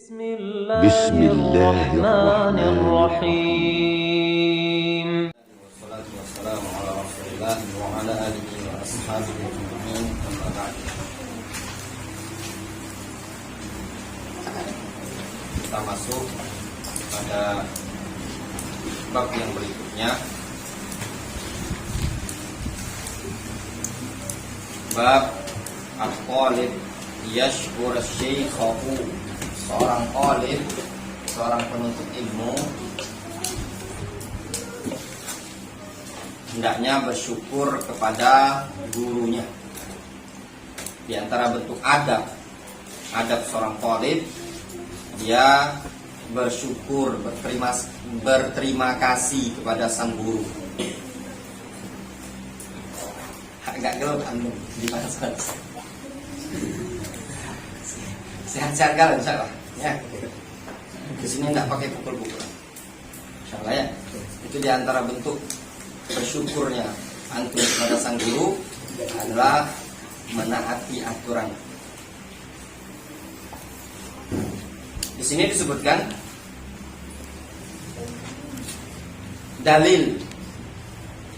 Bismillahirrahmanirrahim. Wassalatu wassalamu ala Rasulillah wa ala alihi wa ashabihi ajma'in. Amma ba'd. Kita masuk pada bab yang berikutnya. Bab al-qalib yashkur asy-syaikhahu. Seorang qalib, seorang penuntut ilmu hendaknya bersyukur kepada gurunya. Di antara bentuk adab seorang talib, dia bersyukur, berterima kasih kepada sang guru. Agak gelut antum di mana sehat-sehat kalian insyaallah ya. Di sini enggak pakai pukul-pukul insyaallah ya. Itu di antara bentuk bersyukurnya antum kepada sang guru adalah menaati aturan. Di sini disebutkan dalil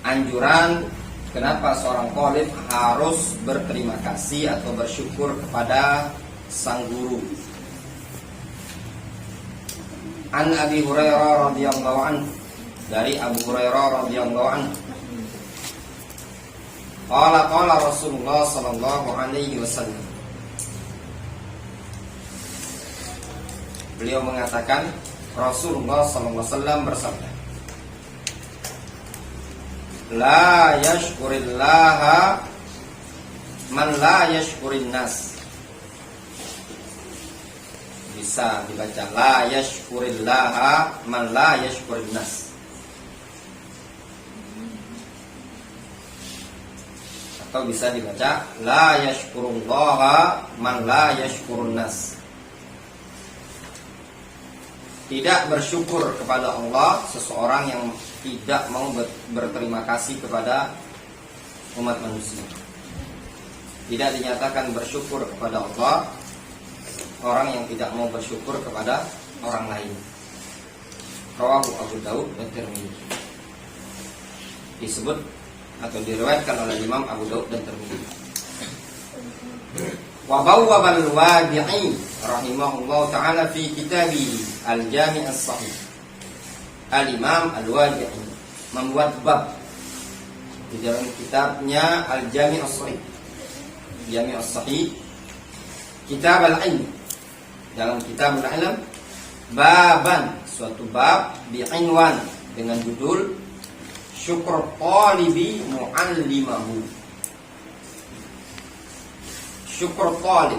anjuran kenapa seorang talib harus berterima kasih atau bersyukur kepada sang guru. An Abi Hurairah radhiyallahu anhu, dari Abu Hurairah radhiyallahu anhu, qala Rasulullah sallallahu alaihi wasallam, beliau mengatakan, Rasulullah sallallahu alaihi wasallam bersabda, la yashkurillaha man la yashkurin nas. Bisa dibaca la yashkurillaha man la yashkurin nas, atau bisa dibaca la yashkurullaha man la yashkurun nas. Tidak bersyukur kepada Allah seseorang yang tidak mau berterima kasih kepada umat manusia. Tidak dinyatakan bersyukur kepada Allah orang yang tidak mau bersyukur kepada orang lain. Rawahu Abu Daud dan Tirmidzi. Disebut atau diriwayatkan oleh Imam Abu Daud dan Tirmidzi. Wa bawwabal Wadi'i rahimahullahu ta'ala fi kitabi Al-Jami' As-Sahih. Al-Imam Al-Wadi'i membuat bab di dalam kitabnya Al-Jami' As-Sahih. Jami' As-Sahih, Kitab Al-Ilm. Dalam kitab Al-Ilm, baban, suatu bab bi'inwan, dengan judul syukur talibi mu'allimahu. Syukur talib,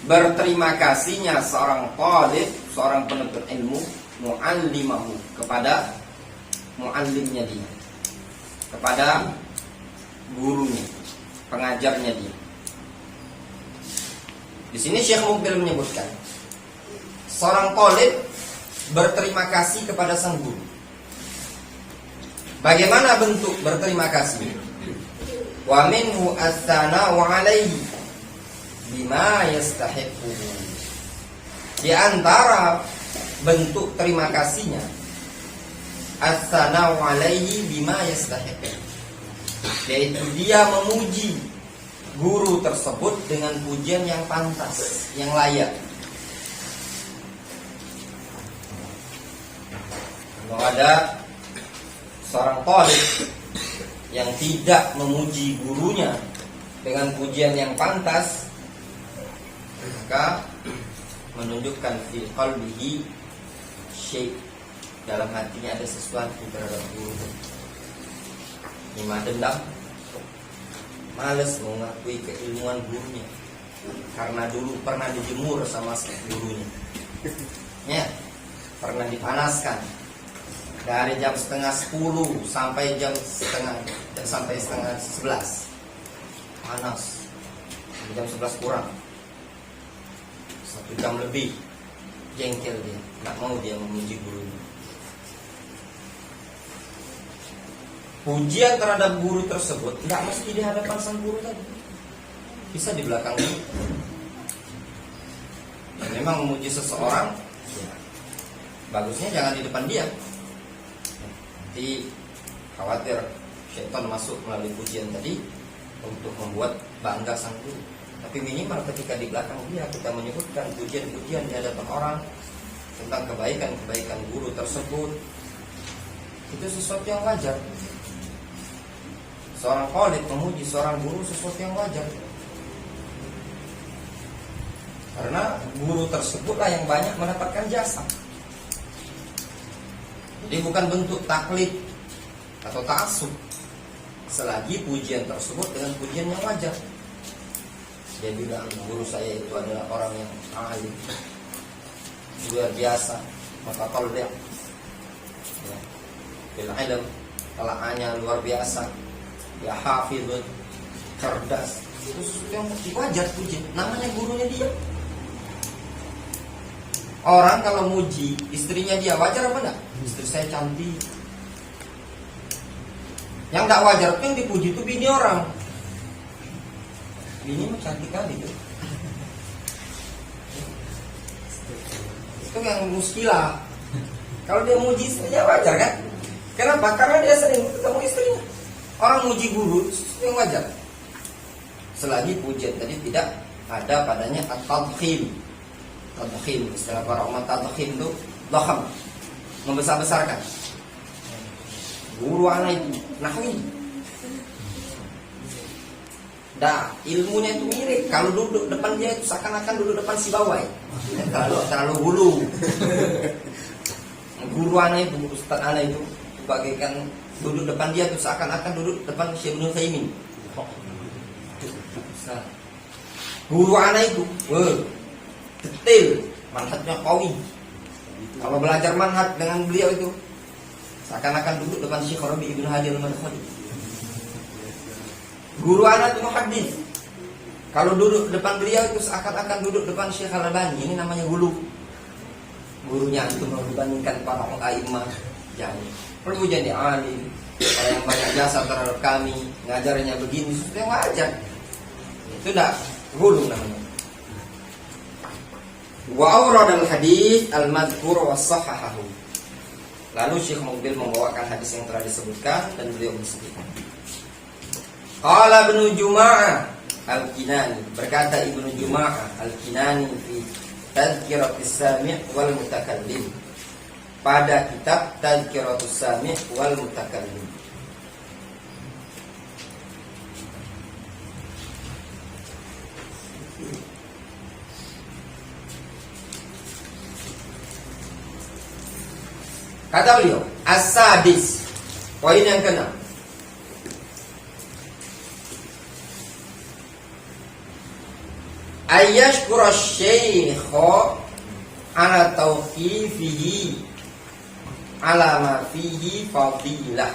berterima kasihnya seorang talib, seorang penuntut ilmu, mu'allimahu, kepada mu'allimnya dia, kepada gurunya, pengajarnya dia. Di sini Syekh Mukbil menyebutkan seorang talib berterima kasih kepada sang guru. Bagaimana bentuk berterima kasih? Wa minhu as-sana'u 'alaihi bima yastahiqu. Di antara bentuk terima kasihnya as-sana'u 'alaihi bima yastahiqu, yaitu dia memuji guru tersebut dengan pujian yang pantas, yang layak. Kalau ada seorang talib yang tidak memuji gurunya dengan pujian yang pantas, maka menunjukkan fi qalbihi syai', dalam hatinya ada sesuatu terhadap guru. Ima dendam, malas mengakui keilmuan gurunya karena dulu pernah dijemur sama gurunya, ya, pernah dipanaskan dari jam 9:30 sampai sampai setengah 11 panas, jam 11 kurang 1 jam lebih, jengkel dia, nggak mau dia memuji gurunya. Pujian terhadap guru tersebut tidak mesti di hadapan sang guru tadi, bisa di belakang guru. memang memuji seseorang, ya, bagusnya jangan di depan dia. Nanti khawatir syaitan masuk melalui pujian tadi untuk membuat bangga sang guru. Tapi minimal ketika di belakang dia kita menyebutkan pujian-pujian di hadapan orang tentang kebaikan-kebaikan guru tersebut, itu sesuatu yang wajar. Seorang khalid memuji seorang guru sesuatu yang wajar, karena guru tersebutlah yang banyak mendapatkan jasa. Jadi bukan bentuk taklid atau ta'assub, selagi pujian tersebut dengan pujian yang wajar. Dia bilang guru saya itu adalah orang yang alim, luar biasa, maka kalau dia bil ilm, telaahnya luar biasa, ya hafidun, cerdas, itu sesuatu yang wajar pujian, namanya gurunya dia. Orang kalau muji istrinya dia, wajar apa enggak? Istri saya cantik. Yang enggak wajar itu yang dipuji itu bini orang. Bini mah cantik kali tuh. Itu yang muskilah. Kalau dia muji istrinya wajar kan? Kenapa? Karena dia sering ketemu istrinya. Orang muji guru itu yang wajar, selagi pujian tadi tidak ada padanya at-tadkhim. Tadkhim, istilah para ulama tadkhim itu dhakham, membesar-besarkan. Guru anak itu nahwi, ilmunya itu mirip. Kalau duduk depan dia itu seakan-akan duduk depan si bawai. Terlalu hulu. Guru anak itu, ustaz anak itu bagaikan duduk depan dia itu seakan-akan duduk depan Syekh Ibnu Utsaimin. Guru anak itu, detail, manhajnya qawi. Kalau belajar manhaj dengan beliau itu seakan-akan duduk depan Syekh Rabi Ibnu Hadi Al-Madkhali. Guru anak itu muhaddits. Kalau duduk depan beliau itu seakan-akan duduk depan Syekh Al-Albani. Ini namanya gulu. Gurunya itu mau dibandingkan para a'immah. Jadi perlu jadi alim, orang yang banyak jasa terhadap kami, ngajarnya begini, sesuatu yang wajar. Itu dah gulu namanya. Wa awrad al-hadits al-madhkur wa sahahahu. Lalu Syekh Muqbil membawakan hadis yang telah disebutkan dan beliau mensahihkan. Qala Ibnu Juma'ah Al-Kinani, berkata Ibnu Juma'ah Al-Kinani fi Tadhkiratus Sami' wal Mutakallim, pada kitab Tadhkiratus Sami' wal Mutakallim. Kata beliau, as-sadis, poin yang keenam. Ayyashkura asy-syaikha ala tawqifihi ala ma fihi fadilah.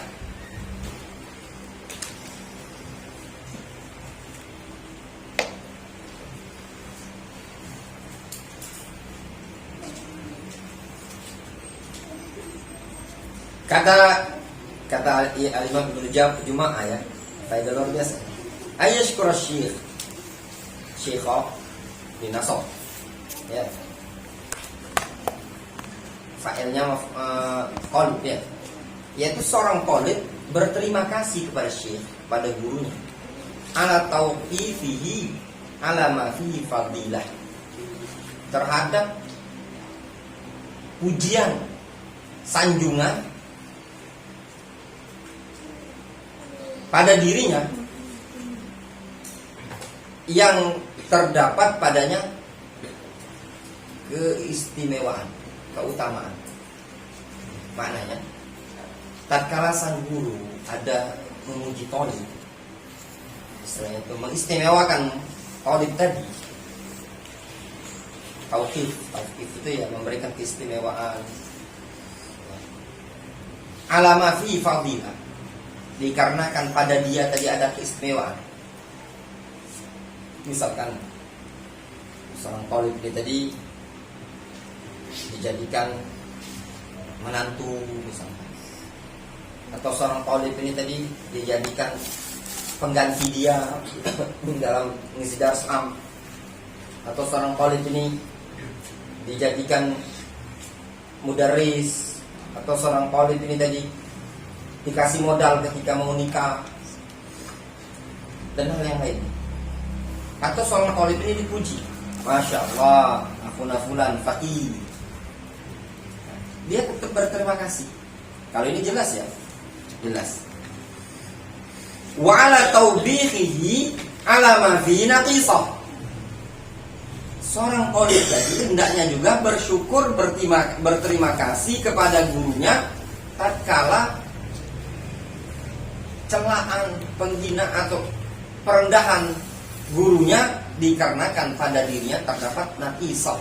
Kata Imam Ibnu Juma'ah ya, faedah luar biasa. Ayyashkura syaikha binasab, ya, failnya qalb ya, yaitu seorang qalb berterima kasih kepada syekh, pada gurunya, ala tauqifihi ala ma fihi fadilah, terhadap pujian, sanjungan pada dirinya yang terdapat padanya keistimewaan, keutamaan. Maknanya, tatkala sang guru ada memuji thalib, istilahnya itu mengistimewakan thalib tadi. Tauqif itu ya memberikan keistimewaan. Alama fi fadilah, dikarenakan pada dia tadi ada keistimewaan. Misalkan seorang thalib dia tadi dijadikan menantu misalkan, atau seorang thalib ini tadi dijadikan pengganti dia dalam mengisi darsam, atau seorang thalib ini dijadikan mudaris, atau seorang qaulid ini tadi dikasih modal ketika mau nikah, dan hal yang lain. Atau seorang qaulid ini dipuji, Masya Allah, akhuna fulan faqih, dia tetap berterima kasih. Kalau ini jelas ya, jelas. Wa ala taubihihi ala ma fi naqisah. Seorang qaulid tadi hendaknya juga bersyukur, berterima kasih kepada gurunya tatkala celaan, penghinaan atau perendahan gurunya dikarenakan pada dirinya terdapat naqisah.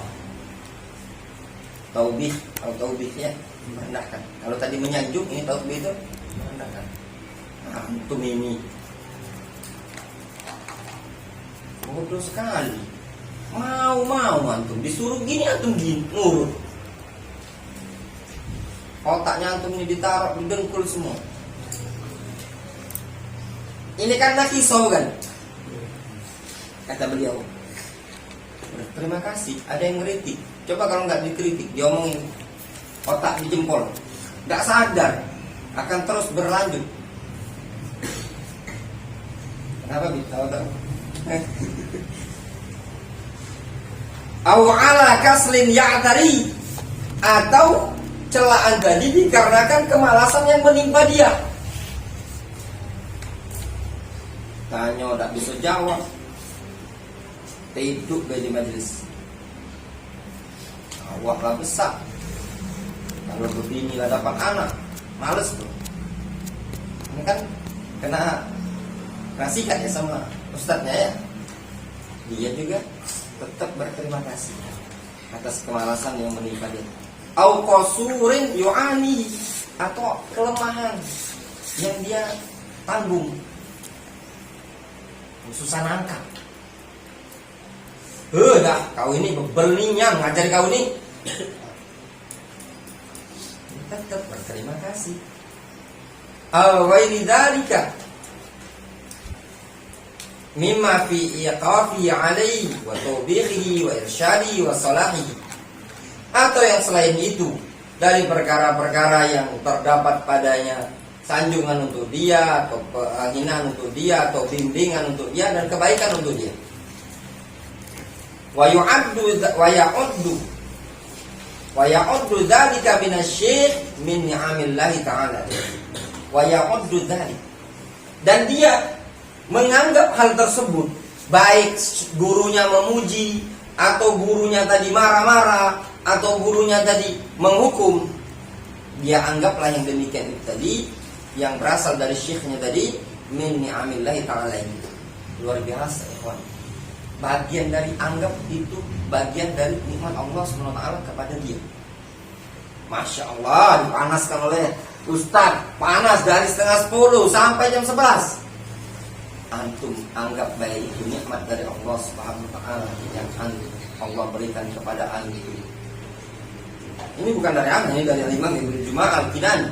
Taubih atau taubihnya merendahkan. Kalau tadi menyanjung, ini taubih itu merendahkan. Nah, antum ini bodoh sekali. Mau antum disuruh gini, antum gini nurut. Otaknya antum ini ditaruh di dengkul semua. Ini kan naqisah kan? Kata beliau, terima kasih. Ada yang ngeritik. Coba kalau nggak dikritik, diomongin otak di jempol, nggak sadar, akan terus berlanjut. Kenapa tahu? Au ala kaslin ya'tari, atau celaan tadi dikarenakan kemalasan yang menimpa dia. Tanya tidak bisa jawab, tidur di majelis. Awaklah besar. Kalau begini lah dapat anak, males tuh. Ini kan kena kasihkan ya sama ustadznya ya. Dia juga tetap berterima kasih atas kemalasan yang menimpa dia. Au qasurin yu'ani, atau kelemahan yang dia tanggung, susah nangkap. Dah, kau ini bebel nih yang ngajar kau ini. Tetap berterima kasih. Al-ghairi dzalika mimma fi iqafi alaihi wa tawbihi wa irsyadi wa salahihi, atau yang selain itu dari perkara-perkara yang terdapat padanya sanjungan untuk dia, atau penghinaan untuk dia, atau bimbingan untuk dia, dan kebaikan untuk dia. Wa ya'uddu dzalika minasyikh min ni'amillahi ta'ala. Wa ya'uddu dzalik, dan dia menganggap hal tersebut, baik gurunya memuji, atau gurunya tadi marah-marah, atau gurunya tadi menghukum, dia anggaplah yang demikian itu tadi, yang berasal dari syekhnya tadi, min ni'amillahi ta'ala. Luar biasa ikhwan. Bagian dari anggap itu bagian dari nikmat Allah SWT kepada dia. Masya Allah, dipanaskan oleh Ustaz, panas dari setengah 10 sampai jam 11. Antum anggap baik itu nikmat dari Allah SWT yang Allah berikan kepada antum. Ini bukan dari ana, ini dari Imam Ibnu Juma'ah Al-Kinani.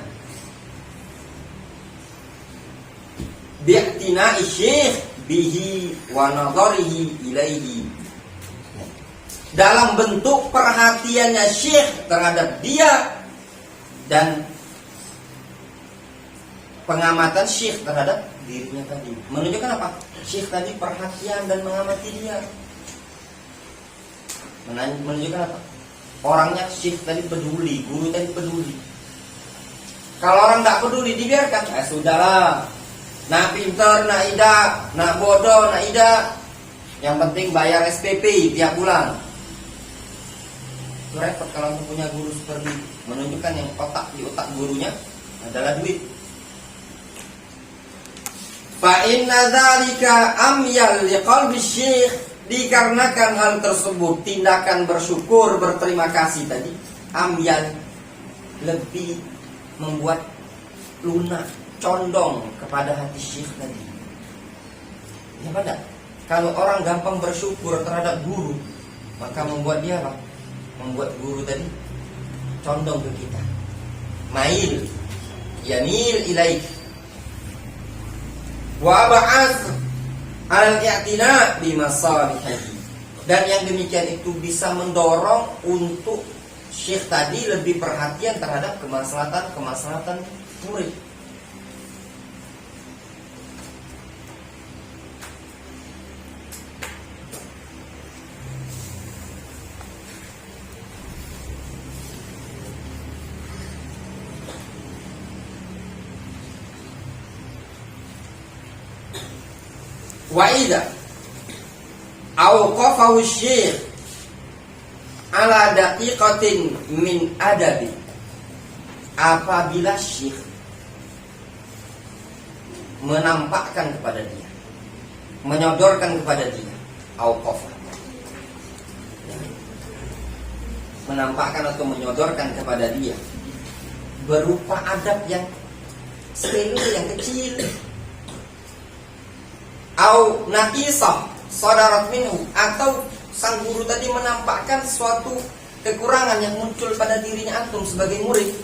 Bi'tina'i syekh bihi wa nadharihi ilaihi, dalam bentuk perhatiannya syekh terhadap dia dan pengamatan syekh terhadap dirinya tadi. Menunjukkan apa? Syekh tadi perhatian dan mengamati dia. Menunjukkan apa? Orangnya syekh tadi peduli, guru tadi peduli. Kalau orang tidak peduli, dibiarkan. Sudahlah. Nak pinter, nak ida, nak bodoh, nak ida, yang penting bayar SPP tiap bulan. Itu repot kalau punya guru seperti itu. Menunjukkan yang di otak gurunya adalah duit. Fa inna dzalika amyal liqalbi syekh, dikarenakan hal tersebut, tindakan bersyukur, berterima kasih tadi, amyal, lebih membuat lunak, condong kepada hati syekh tadi. Ya pada, kalau orang gampang bersyukur terhadap guru, maka membuat dia apa? Membuat guru tadi condong ke kita. Mail, yamil ilaik. Wa ba'ath al-i'tina bi masalihi, Dan yang demikian itu bisa mendorong untuk syekh tadi lebih perhatian terhadap kemaslahatan murid. Wa idza awqafahu syekh ala daqiqatin min adabi, apabila syekh menampakkan kepada dia, menyodorkan kepada dia, awqafa, menampakkan atau menyodorkan kepada dia berupa adab yang sepele, yang kecil, au naqisah sadarat minhu, atau sang guru tadi menampakkan suatu kekurangan yang muncul pada dirinya antum sebagai murid.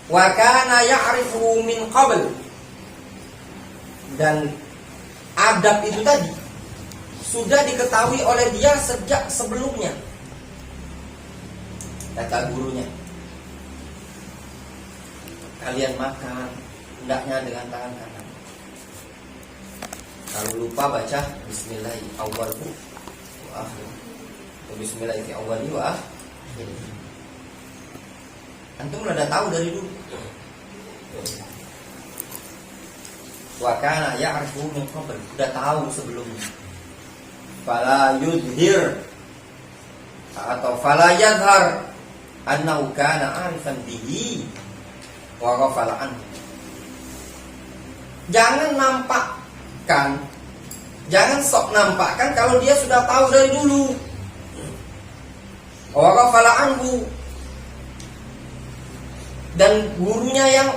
Wa kana ya'rifu min qabl, dan adab itu tadi sudah diketahui oleh dia sejak sebelumnya. Kata gurunya, kalian makan hendaknya dengan tangan kanan. Kalau lupa baca bismillahi awwalu wa akhir, atau bismillahi awwali wa akhir. Antum udah tahu dari dulu. Wa kana ya'rifu min qabl, udah tahu sebelumnya. Fala yudhir atau fala yadhar annahu kana 'arifan bihi wa ghafala anhu. Jangan nampakkan, jangan sok nampakkan kalau dia sudah tahu dari dulu. Wa ghafala anhu, dan gurunya yang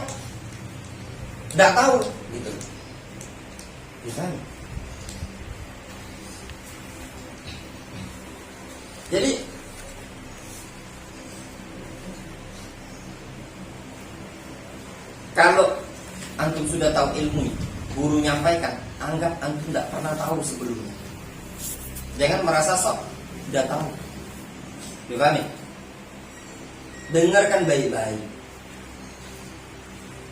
tidak tahu gitu. Misalnya. Jadi kalau antum sudah tahu ilmu, guru nyampaikan, anggap antum tidak pernah tahu sebelumnya. Jangan merasa sok sudah tahu. Dipahami? Dengarkan baik-baik.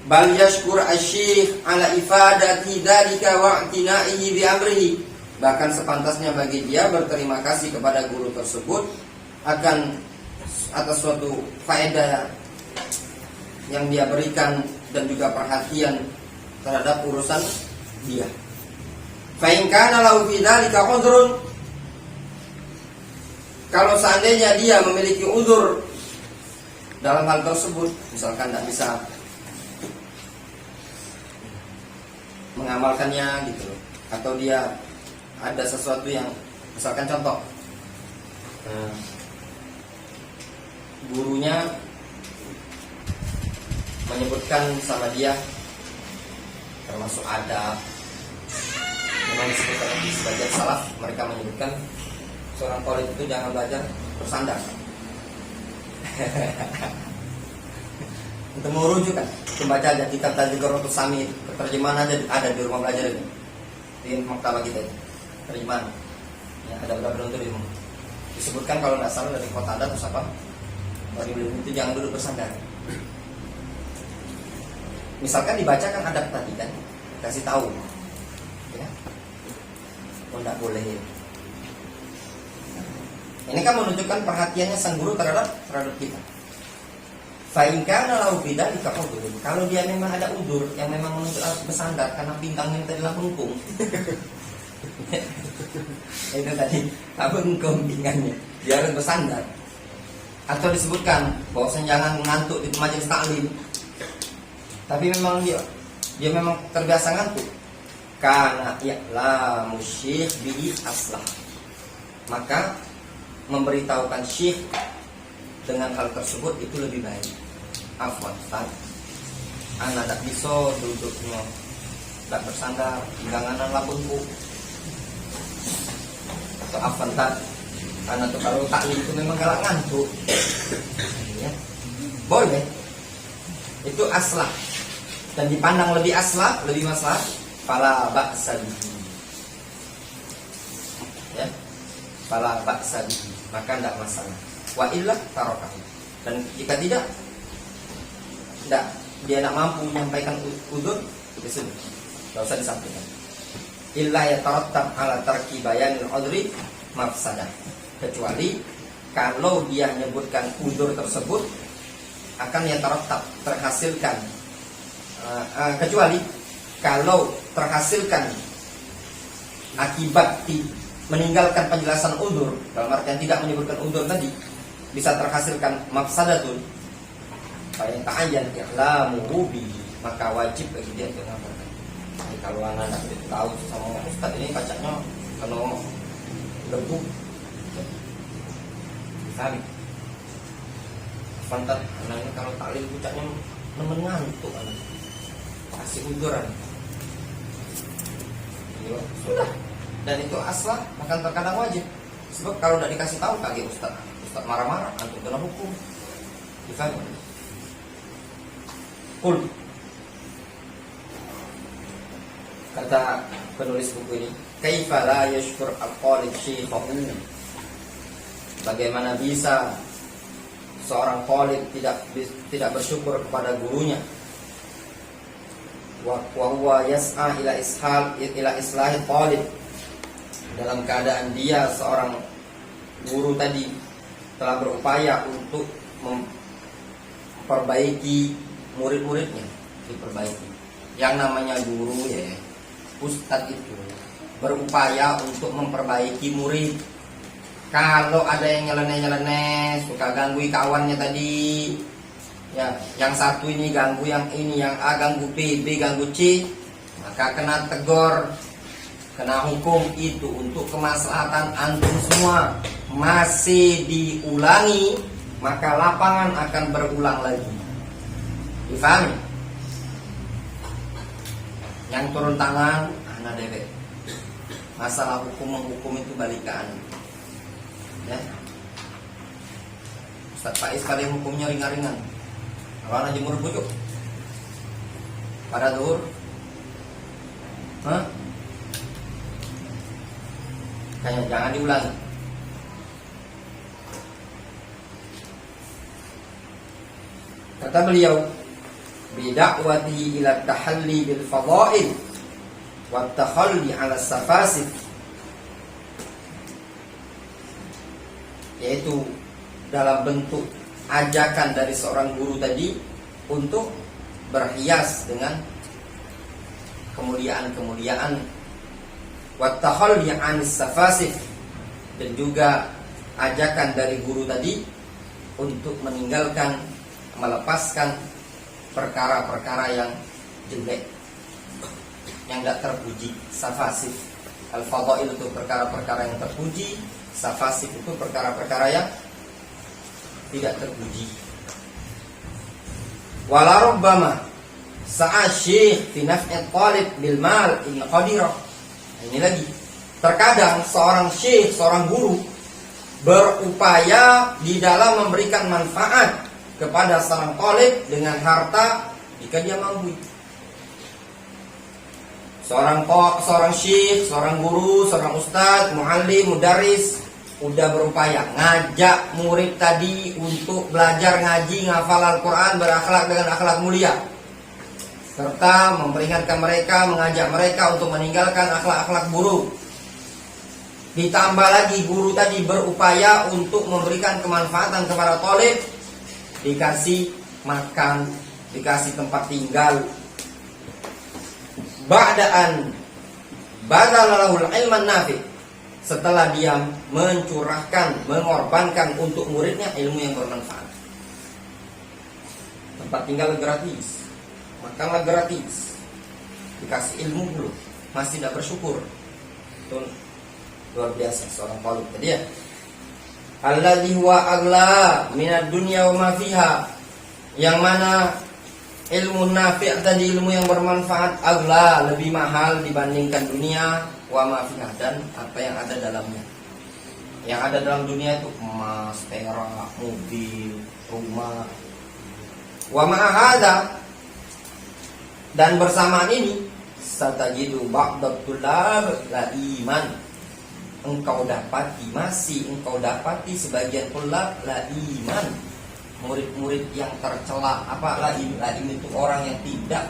Bal yashkur asy-syekh ala ifadati dzalika wa i'tina'ihi bi amrihi. Bahkan sepantasnya bagi dia berterima kasih kepada guru tersebut akan atas suatu faedah yang dia berikan dan juga perhatian terhadap urusan dia. Fa in kana lahu fi dzalika udhrun, kalau seandainya dia memiliki udzur dalam hal tersebut, misalkan tidak bisa mengamalkannya gitu, atau dia ada sesuatu yang, misalkan contoh, gurunya menyebutkan sama dia termasuk adab. Memang disebutkan di sebagian salaf, mereka menyebutkan seorang thalib itu jangan belajar bersandar. Untuk merujuk kan, membaca aja kitab Tadhkiratus Sami, terjemahan aja ada di rumah belajar itu, di maktabah kita itu, terjemahan. Ya, ada beberapa untuk di rumah. Disebutkan kalau tidak salah dari kota adat atau apa, dari beliau itu jangan duduk bersandar. Misalkan dibacakan adab tadi kan, kasih tahu, ya, oh tidak boleh. Ini kan menunjukkan perhatiannya sang guru terhadap kita. Fa in kana lahu bidzalika udhur, kalau dia memang ada udzur yang memang menuntut bersandar karena pinggang yang tadi lengkung. Itu tadi lengkung pinggangnya, dia harus bersandar. Atau disebutkan bahwasanya jangan ngantuk di majelis taklim. Tapi memang dia memang terbiasa ngantuk. Karena la musyikh bi aslah. Maka memberitahukan syekh dengan hal tersebut itu lebih baik. Afwan, anak tak bisa duduknya, tak bersandar, pinggangan labunku. Atau afwan tak, anak tuh kalau taklim itu memang galak ngantuk. Ya. Boleh, itu aslah dan dipandang lebih aslah, lebih masalah. Fala ba'sa bihi. Ya. fala ba'sa bihi, maka tidak masalah. Wa illa tarakahu. Dan jika tidak dia nak mampu menyampaikan udzur, ya sudah, tidak usah disampaikan. Illa yatarattab ala tarki bayanil udhri mafsadah, kecuali kalau dia menyebutkan udzur tersebut akan yatarattab, terhasilkan, kecuali kalau terhasilkan akibat meninggalkan penjelasan udzur, dalam artian tidak menyebutkan udzur tadi, bisa terhasilkan mafsadatun, yang ta'ayyan i'lamuhu bihi, maka wajib bagi dia untuk mengamalkan. Jadi kalau anak itu tahu sama ustaz ini bacanya kalau lebu, misalnya pantat anaknya kalau taklim bacanya nemen ngantuk, anak kasih udzuran, sudah. Dan itu aslah, bahkan terkadang wajib. Sebab kalau tidak dikasih tahu kaget ustaz marah-marah, antum kena hukum. Misalnya kata penulis buku ini, kaifa la yashkur al-qalib syekhahu, bagaimana bisa seorang qalib tidak bersyukur kepada gurunya, wa huwa yas'a ila islahi qalib, dalam keadaan dia seorang guru tadi telah berupaya untuk memperbaiki murid-muridnya, diperbaiki. Yang namanya guru ya, ustadz itu berupaya untuk memperbaiki murid. Kalau ada yang nyeleneh suka ganggu kawannya tadi, ya, yang satu ini ganggu yang ini, yang A ganggu B, B ganggu C, maka kena tegur, kena hukum. Itu untuk kemaslahatan antum semua. Masih diulangi, maka lapangan akan berulang lagi. Difahami? Yang turun tangan anak dewek. Masalah hukum menghukum itu balikan, ya. Ustaz Faiz kali hukumnya ringan-ringan. Kalau anak jemur bujuk pada zuhur, kayaknya jangan diulangi. Kata beliau, bidakwati ila tahalli bil fadail wa takhalli ala safasif, yaitu dalam bentuk ajakan dari seorang guru tadi untuk berhias dengan kemuliaan-kemuliaan, wa takhalli anis safasif, dan juga ajakan dari guru tadi untuk meninggalkan, melepaskan perkara-perkara yang jelek, yang tidak terpuji. Safasif, al-fadail itu perkara-perkara yang terpuji, safasif itu perkara-perkara yang tidak terpuji. Wala rubbama sa'a syekh fi naf'il talib bil mal in qadirah. Ini lagi, terkadang seorang syekh, seorang guru berupaya di dalam memberikan manfaat kepada seorang talib dengan harta jika dia mampu. Seorang syekh, seorang guru, seorang ustadz, muallim, mudaris udah berupaya ngajak murid tadi untuk belajar ngaji, ngafal Al-Quran, berakhlak dengan akhlak mulia, serta memperingatkan mereka, mengajak mereka untuk meninggalkan akhlak-akhlak buruk. Ditambah lagi guru tadi berupaya untuk memberikan kemanfaatan kepada talib, dikasih makan, dikasih tempat tinggal. Ba'da'an badalahul ilman nafi, setelah dia mencurahkan, mengorbankan untuk muridnya ilmu yang bermanfaat. Tempat tinggal gratis, makanlah gratis, dikasih ilmu dulu, masih tidak bersyukur. Itu luar biasa seorang talib tadi ya. Alladzi huwa agla minad dunya wa ma fiha, yang mana ilmu nafi' tadi, ilmu yang bermanfaat, agla, lebih mahal dibandingkan dunia, wa ma fiha, dan apa yang ada dalamnya. Yang ada dalam dunia itu emas, perak, mobil, rumah. Wa ma hadza, dan bersamaan ini satajidu ba'dat tulab la iman, engkau dapati, masih engkau dapati sebagian tulab laiman, murid-murid yang tercela. Apa laim? Laim itu orang yang tidak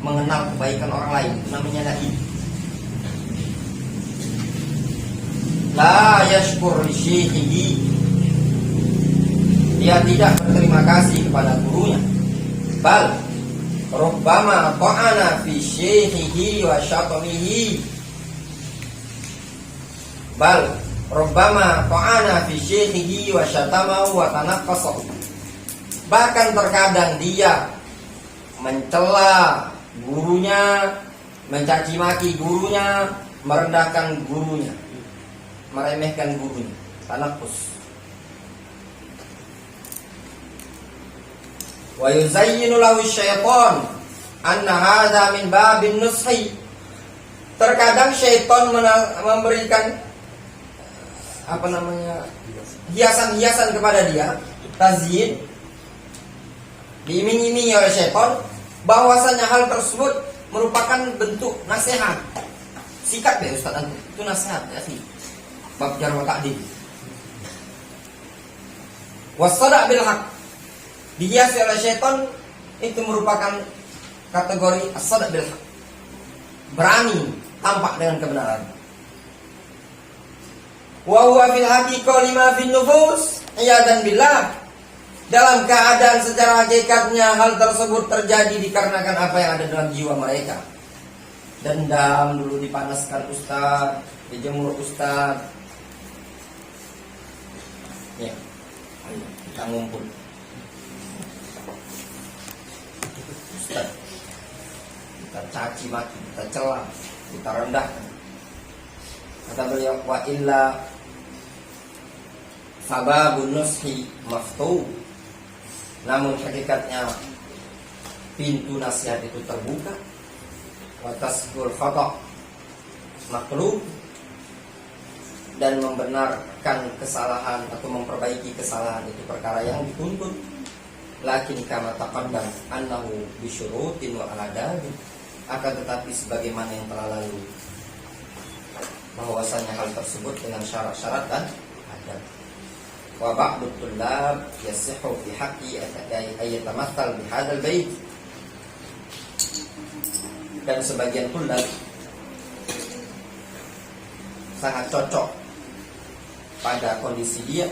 mengenal kebaikan orang lain, itu namanya laim. La yashkur li syekhihi, dia tidak berterima kasih kepada gurunya. Bal rubbama ta'ana fi syekhihi wa syatamihi, bal rubbama ta'ana fi syekhihi wa syatamahu wa tanaqqasahu, bahkan terkadang dia mencela gurunya, mencaci maki gurunya, merendahkan gurunya, meremehkan gurunya. Tanaqqus. Wa yuzayyinu lahu syaitan anna hadza min babin nushi. Terkadang syaitan memberikan hiasan-hiasan kepada dia, tazyin, diiming-imingi oleh syaitan bahwasanya hal tersebut merupakan bentuk nasihat. Sikat ya Ustaz, itu nasihat ya sih. Bab jar wa ta'dil. Wasada' bil haq, dihiasi oleh syaitan, itu merupakan kategori as-sada' bil haq, berani tampak dengan kebenaran. Wa huwa fil haqiqah lima fin nufus iyadan billah, dalam keadaan secara hakikatnya hal tersebut terjadi dikarenakan apa yang ada dalam jiwa mereka. Dendam dulu dipanaskan Ustaz, dijemur Ustaz. Ya, ayo kita ngumpul. Ustaz, kita caci maki, kita cela, kita rendahkan. Kata beliau, wa illa sababun nushi maftuh, namun hakikatnya pintu nasihat itu terbuka. Wa tasbul khata' makhluk, dan membenarkan kesalahan atau memperbaiki kesalahan itu perkara yang dituntut. Lakin kama taqaddam annahu bisyurutin wa aladab, akan tetapi sebagaimana yang telah lalu bahwasanya hal tersebut dengan syarat-syarat dan adab. Wa ba'du tullab yasihu fi haqqi ayatamathal bi hadzal bait, dan sebagian tullab sangat cocok pada kondisi dia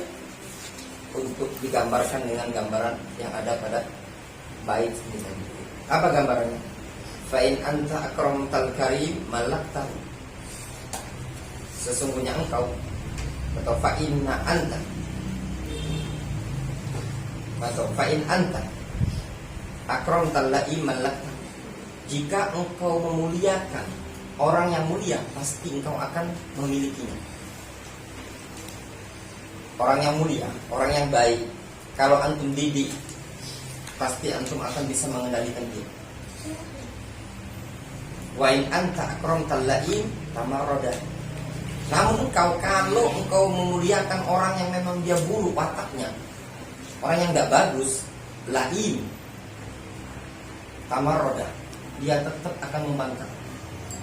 untuk digambarkan dengan gambaran yang ada pada bait ini. Apa gambarannya? Fa in anta akramtal karim malaktahu, sesungguhnya engkau, atau fa inna anta, atau fa in anta akramtal laim malaktahu, jika engkau memuliakan orang yang mulia, pasti engkau akan memilikinya. Orang yang mulia, orang yang baik, kalau antum didik, pasti antum akan bisa mengendalikan dia. Wa in anta akramtal laim tamarrada, namun engkau, kalau engkau memuliakan orang yang memang dia buruk wataknya, orang yang enggak bagus, laim, tamarrada, dia tetap akan membangkang.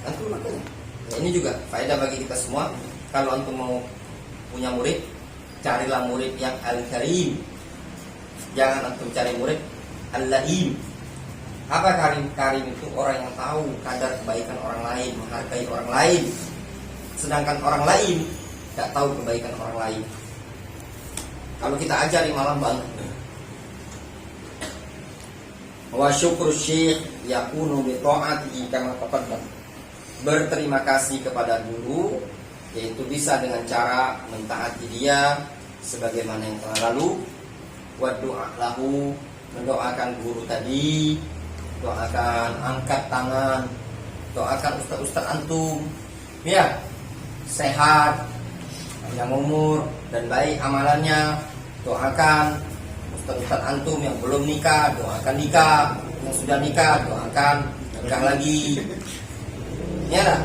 Antum makanya, ini juga faedah bagi kita semua. Kalau antum mau punya murid, carilah murid yang al-karim, jangan antum cari murid al-laim. Apa karim? Karim itu orang yang tahu kadar kebaikan orang lain, menghargai orang lain. Sedangkan orang lain tidak tahu kebaikan orang lain. Kalau kita ajari malah bangga. Wa syukru syekh yakunu bi ta'atihi kama taqaddam, berterima kasih kepada guru yaitu bisa dengan cara mentaati dia sebagaimana yang telah lalu. Wa du'a lahu, mendoakan guru tadi, doakan, angkat tangan, doakan ustaz-ustaz antum ya, sehat, panjang umur dan baik amalannya. Doakan ustaz-ustaz antum yang belum nikah, doakan nikah. Yang sudah nikah, doakan nikah lagi. Ya dah.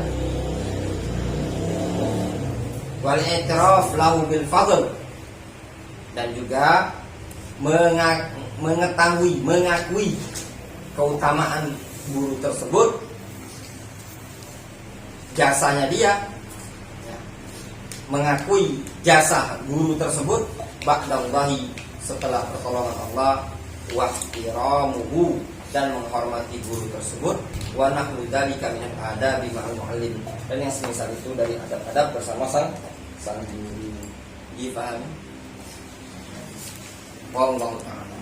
Wal i'tiraf lahu bil fadl, dan juga mengakui keutamaan guru tersebut, jasanya dia, mengakui jasa guru tersebut ba'dallahi, setelah pertolongan Allah, wa ihtiramuhu, dan menghormati guru tersebut, wa nahwu dzalika minal adabi ma'al muallim, dan yang semisal itu dari adab-adab bersama sang guru. Dipahami? Wallahu ta'ala.